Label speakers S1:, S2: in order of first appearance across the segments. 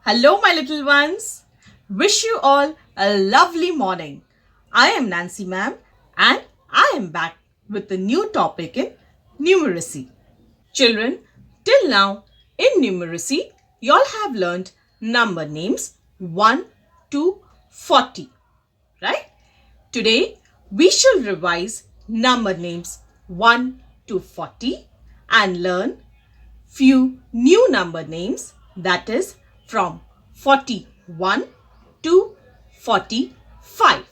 S1: Hello, my little ones. Wish you all a lovely morning. I am Nancy, ma'am, and I am back with a new topic in numeracy. Children, till now in numeracy, you all have learned number names 1 to 40, right? Today, we shall revise number names 1 to 40 and learn few new number names, that is from 41 to 45.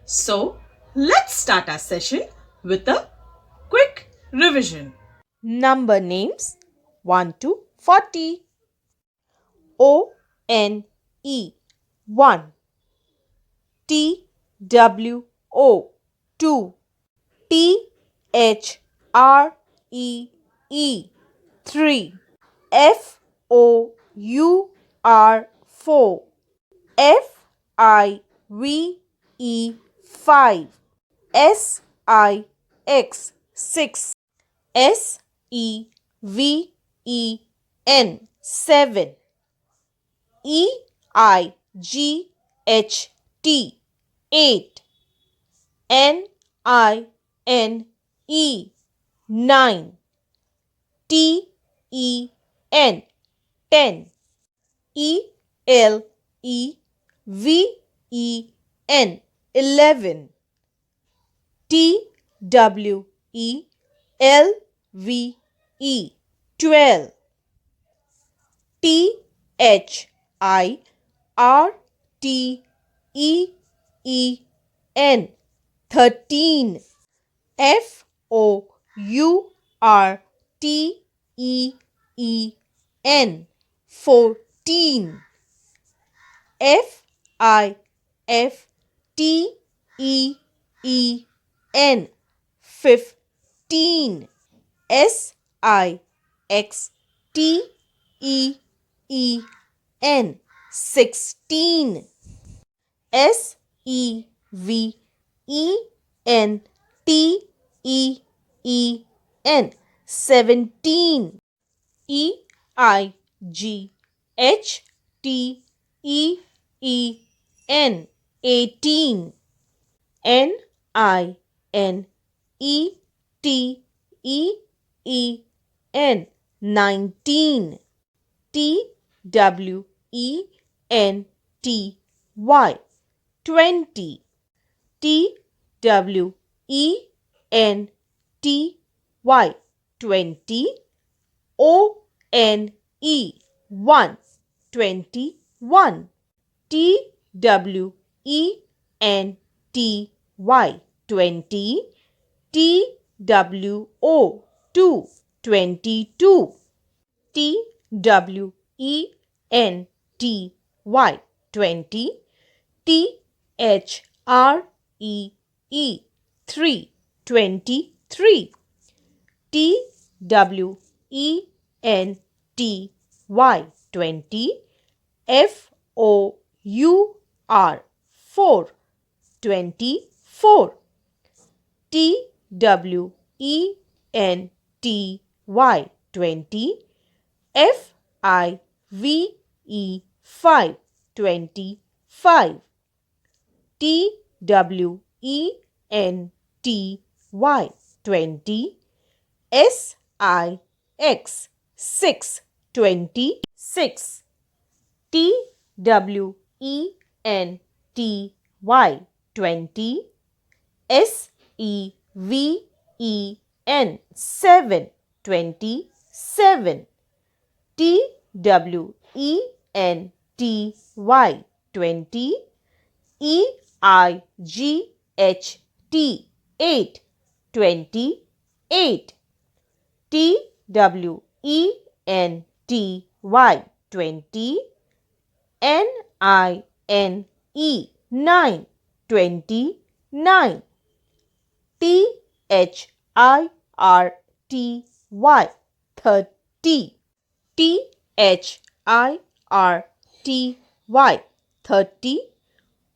S1: So let's start our session with a quick revision.
S2: Number names 1 to 40. O-N-E 1. T-W-O 2. T-H-R-E-E 3. F-O-U-R 4. F-I-V-E 5. S-I-X 6. S-E-V-E-N 7. E-I-G-H-T 8. N-I-N-E 9. T-E-N 10. E-L-E-V-E-N 11. T-W-E-L-V-E 12. T-H-I-R-T-E-E-N 13. F-O-U-R-T-E-E-N 14. F-I-F-T-E-E-N 15. S-I-X-T-E-E-N 16. S-E-V-E-N-T-E-E-N 17. E-I-G-H-T-E-E-N 18. N-I-N-E-T-E-E-N 19. T-W-E-N-T-Y 20. T-W-E-N-T-Y 20. O-N-E 1 21. T-W-E-N-T-Y 20. T-W-O 2 22. T-W-E-N-T-Y 20. T-H-R-E-E 3 23. T-W-E-N-T-Y 20. F-O-U-R 4 24. T-W-E-N-T-Y 20. F-I-V-E 5 25. T-W-E-N-T-Y 20. S-I-X 6 26. T-W-E-N-T-Y 20. S-E-V-E-N 7 27. T-W-E-N-T-Y 20. E-I-G-H-T 8 28. T-W-E-N-T-Y 20. N-I-N-E 9 29. T-H-I-R-T-Y 30. T-H-I-R-T-Y 30.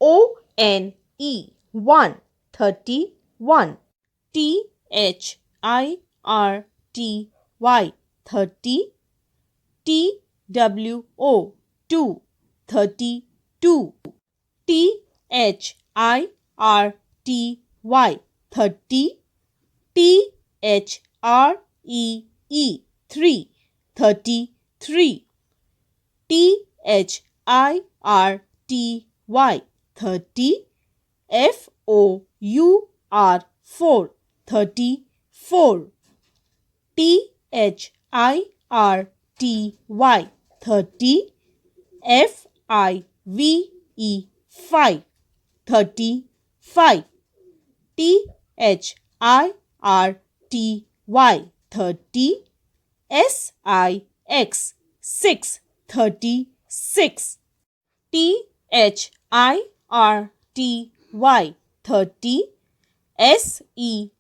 S2: O-N-E 1 31. T-H-I-R-T-Y 30. T-W-O two, 32. THIRTY, 30. THREE, 3, 33. THIRTY, 30. FOUR, 4, 34. THIRTY, 30. FIVE, 5, 35. THIRTY, 30. SIX, 6, 36. THIRTY, 30. SEVEN,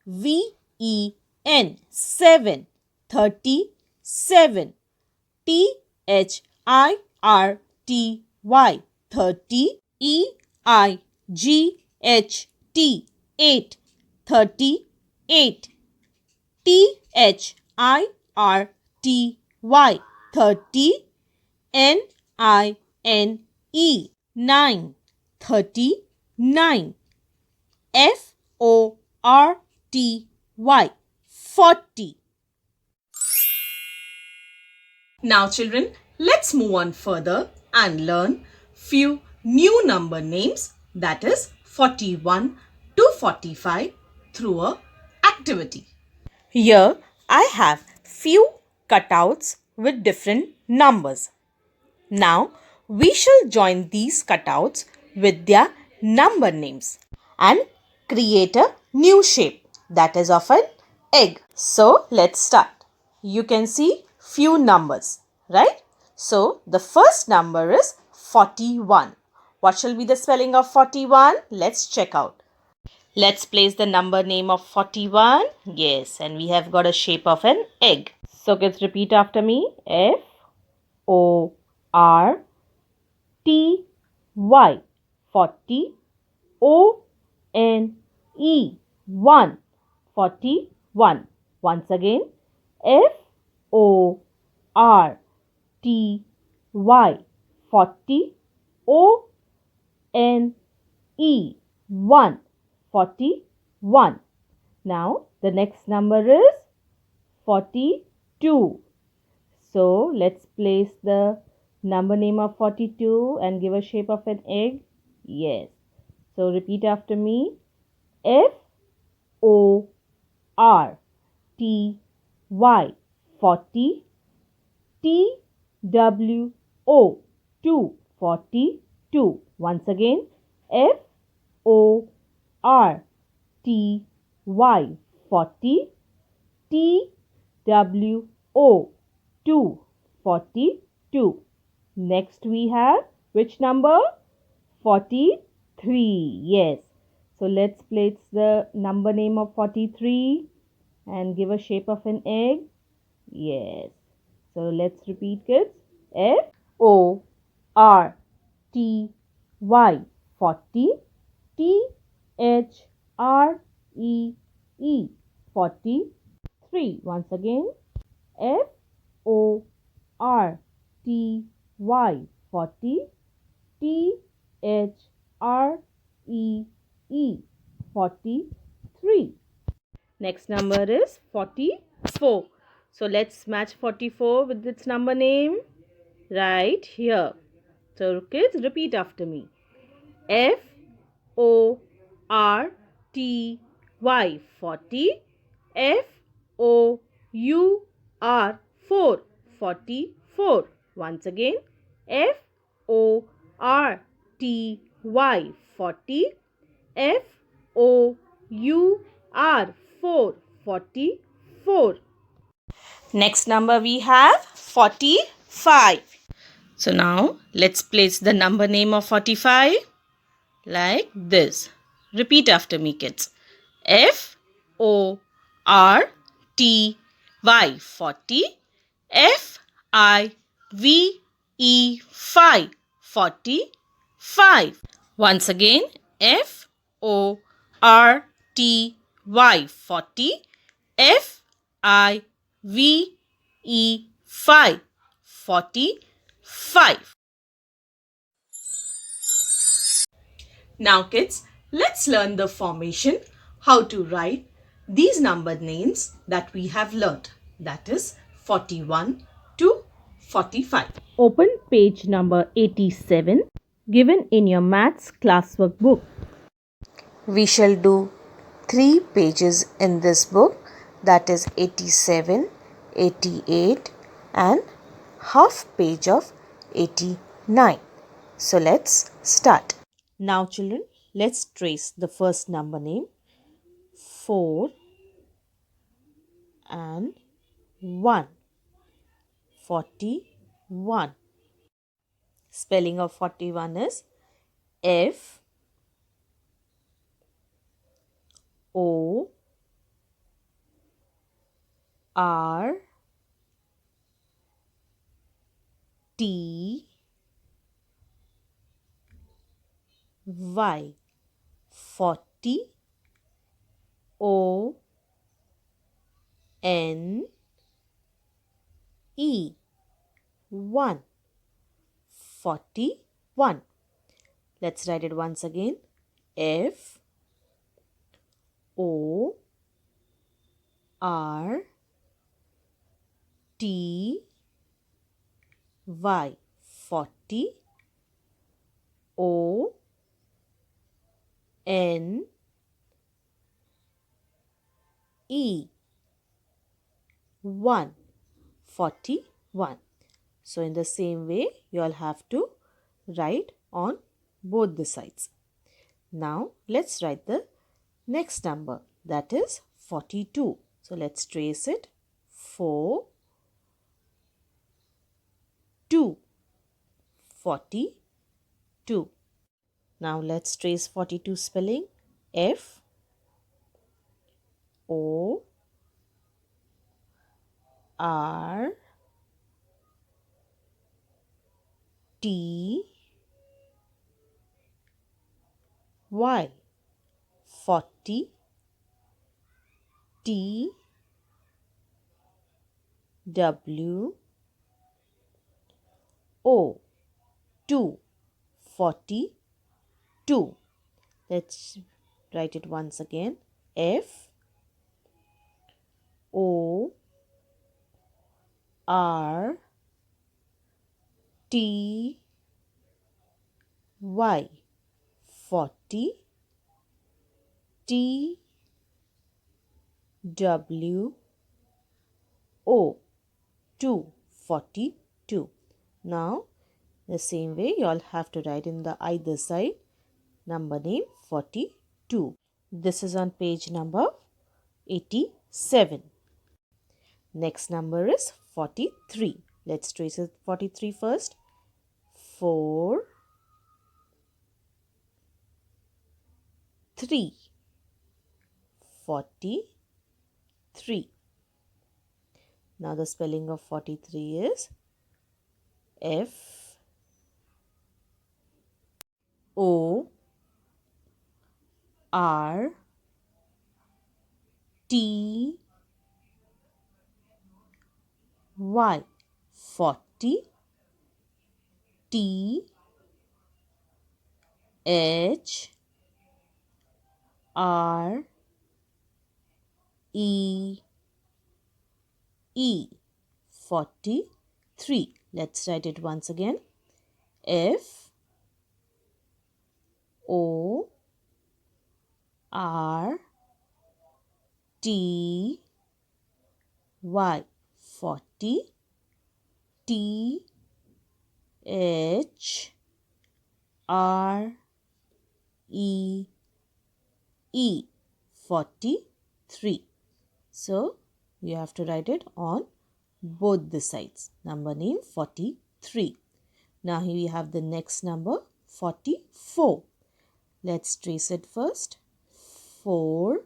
S2: 7, 37. THIRTY, 30. EIGHT, 8, 38. THIRTY, 30. NINE, 9, 39. FORTY, 40.
S1: Now children, let's move on further and learn few new number names, that is 41 to 45 through a activity.
S2: Here I have few cutouts with different numbers. Now we shall join these cutouts with their number names and create a new shape, that is of an egg. So let's start. You can see few numbers, right? So the first number is 41. What shall be the spelling of 41? Let's check out. Let's place the number name of 41. Yes, and we have got a shape of an egg. So kids, repeat after me. FORTY, 40. ONE, 1, 41. Once again, FORTY, 40. ONE, 1, 41. Now the next number is 42. So let's place the number name of 42 and give a shape of an egg. Yes. So repeat after me. FORTY, 40. TWO, 2, 42. Once again, FORTY, 40. TWO, 2, 42. Next we have which number? 43. Yes. So let's place the number name of 43 and give a shape of an egg. Yes. So let's repeat, kids. FORTY, 40. THREE, 43. Once again, FORTY, 40. THREE, 43. Next number is 44. So let's match 44 with its number name right here. So kids, repeat after me. FORTY, 40. FOUR, 4, 44. Once again, FORTY, 40. FOUR, 4, 44. Next number we have 45. So now let's place the number name of 45 like this. Repeat after me, kids. FORTY, 40. FIVE, 5, 45. Once again, FORTY, 40. FIVE, 5, 45.
S1: Now kids, let's learn the formation, how to write these number names that we have learnt. That is 41 to 45.
S2: Open page number 87 given in your maths classwork book. We shall do 3 pages in this book, that is 87, 88 and half page of 89. So let's start. Now children, let's trace the first number name 4 and 1. 41. Spelling of 41 is F O R T Y. 40 O N E 1. 41. Let's write it once again. F O R T Y. 40 O N E 1. 41. So in the same way, you all have to write on both the sides. Now let's write the next number, that is 42. So let's trace it. 4 2. 42. Now let's trace 42 spelling. F O R T Y. 40 T W O 2. 42. Let's write it once again. F O R T Y. 40 T W O 2. 42. Now the same way you all have to write in the either side number name 42. This is on page number 87. Next number is 43. Let's trace it 43 first. 4 3. 43. Now the spelling of 43 is F O R T Y. 40 T H R E E. 43. Let's write it once again. F O R T Y. 40 T H R E E. 43. So you have to write it on both the sides. Number name 43. Now here we have the next number 44. Let's trace it first. 4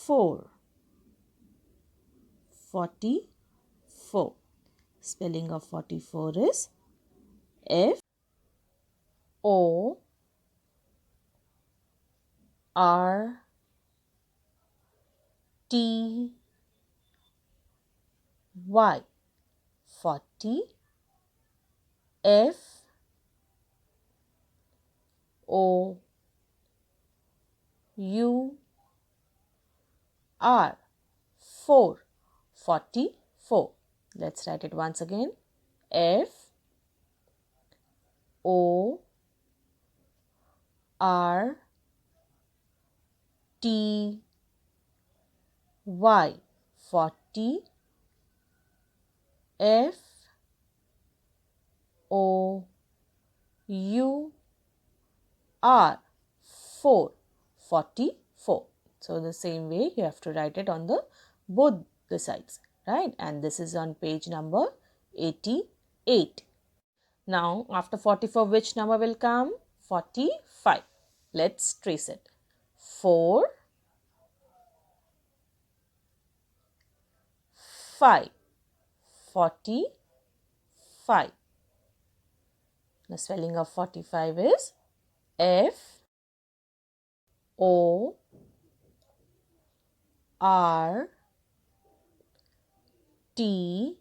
S2: 4. 44. Spelling of 44 is F O R T Y. 40 F O U R 4 44. Let's write it once again. F O R T Y 40. F O U R 4 44. So the same way you have to write it on the both the sides, right? And this is on page number 88. Now after 44, which number will come? 45. Let's trace it. 4 5 45. The spelling of 45 is F O R T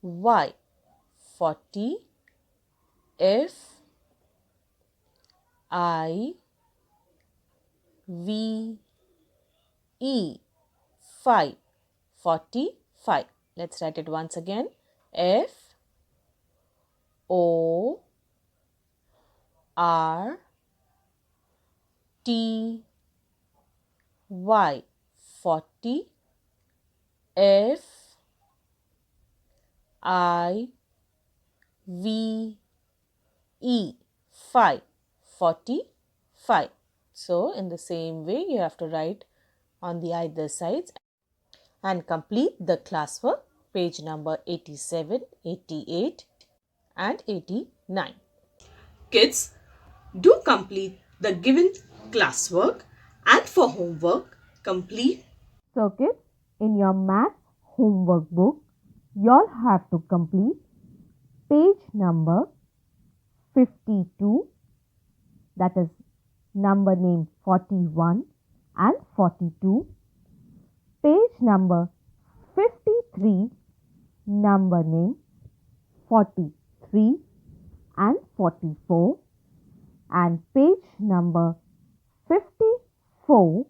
S2: Y 40. F I V E 5 45. Let's write it once again. F O R T Y 40. F I V E 5 45. So in the same way you have to write on the either sides and complete the classwork, page number 87, 88 and 89.
S1: Kids, do complete the given classwork, and for homework, complete.
S2: So kids, in your math homework book, you all have to complete page number 52, that is number name 41 and 42, page number 53, number name 43 and 44, and page number 54,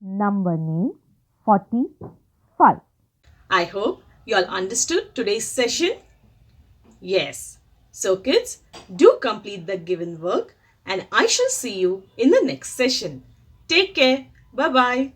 S2: number name 45.
S1: I hope you all understood today's session. Yes. So kids, do complete the given work and I shall see you in the next session. Take care. Bye-bye.